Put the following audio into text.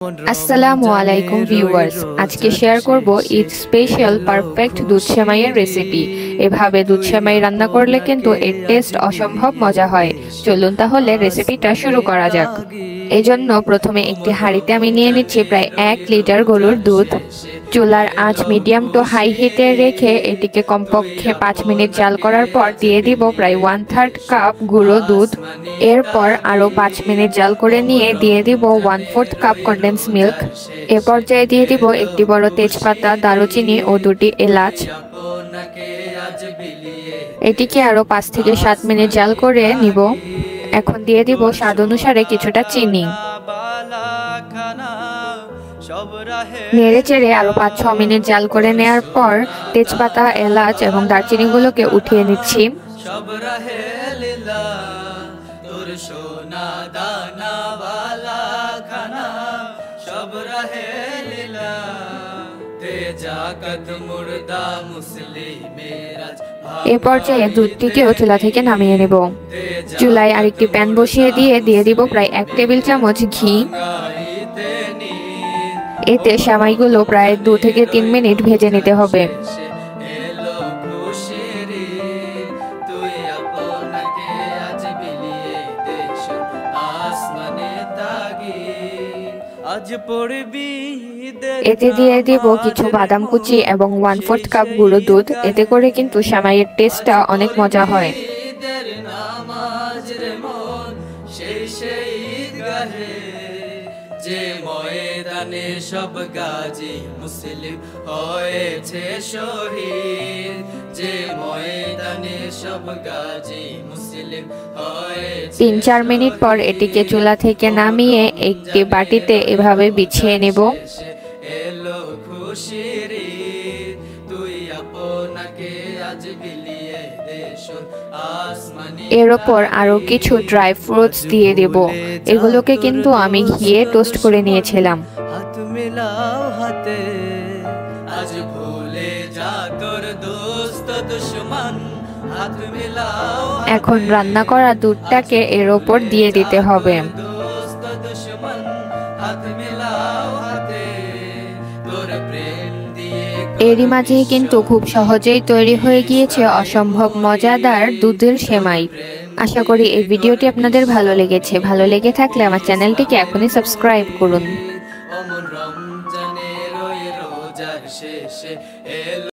আসসালামু আলাইকুম ভিউয়ার্স, আজকে শেয়ার করব ঈদ স্পেশাল পারফেক্ট দুধ সেমাইয়ের রেসিপি। এভাবে দুধ সেমাই রান্না করলে কিন্তু এর টেস্ট অসম্ভব মজা হয়। চলুন তাহলে রেসিপিটা শুরু করা যাক। এজন্য প্রথমে একটি হাঁড়িতে আমি নিয়ে নিচ্ছি প্রায় 1 লিটার গরুর দুধ। চুলার আঁচ মিডিয়াম টু হাই হিটে রেখে এটিকে কমপক্ষে 5 মিনিট জাল করার পর দিয়ে দিব প্রায় 1/3 কাপ গুঁড়ো দুধ। এরপর আরো 5 মিনিট জাল করে নিয়ে দিয়ে দিব 1/4 কাপ কনডেন্স মিল্ক। এ পর্যায়ে দিয়ে দিব একটি বড় তেজপাতা, দারুচিনি ও 2টি এলাচ। এটিকে আরো 5 থেকে 7 মিনিট জাল করে নিব। এখন দিয়ে দিব স্বাদ অনুসারে কিছুটা চিনি। নেড়ে চেড়ে আরো 5-6 মিনিট জাল করে নেওয়ার পর তেজপাতা, এলাচ এবং দারচিনিগুলোকে উঠিয়ে নিচ্ছি। এ পর্যায়ে দুধটিকেও চুলা থেকে নামিয়ে নেব। চুলায় আরেকটি প্যান বসিয়ে দিয়ে দিব প্রায় 1 টেবিল চামচ ঘি। এতে সেমাইগুলো প্রায় 2 থেকে 3 মিনিট ভেজে নিতে হবে। এতে দিয়ে দিব কিছু বাদাম কুচি এবং 1/4 কাপ গুঁড়ো দুধ। এতে করে কিন্তু সেমাইয়ের টেস্টটা অনেক মজা হয়। যে ময়দানে সব গাজী মুসলিম হয়েছে শহীদ, যে ময়দানে সব গাজী মুসলিম হয়েছে। 3-4 মিনিট পর এটিকে চুলা থেকে নামিয়ে একটি বাটিতে এভাবে বিছিয়ে নেব। এলো খুশির ঈদ, তুই আপনাকে আজ বিলিয়ে দে আসমানি। এর উপর আরো কিছু ড্রাই ফ্রুটস দিয়ে দেব। এগুলোকে কিন্তু আমি ঘিয়ে টোস্ট করে নিয়েছিলাম। হাত মিলাও হাতে, আজ ভুলে যা তোর দোস্ত দুশমন। হাত মিলাও। এখন রান্না করা দুধটাকে এর উপর দিয়ে দিতে হবে। এরই মাঝেই কিন্তু খুব সহজেই তৈরি হয়ে গিয়েছে অসম্ভব মজাদার দুধের সেমাই। আশা করি এই ভিডিওটি আপনাদের ভালো লেগেছে। ভালো লেগে থাকলে আমার চ্যানেলটিকে এখনই সাবস্ক্রাইব করুন।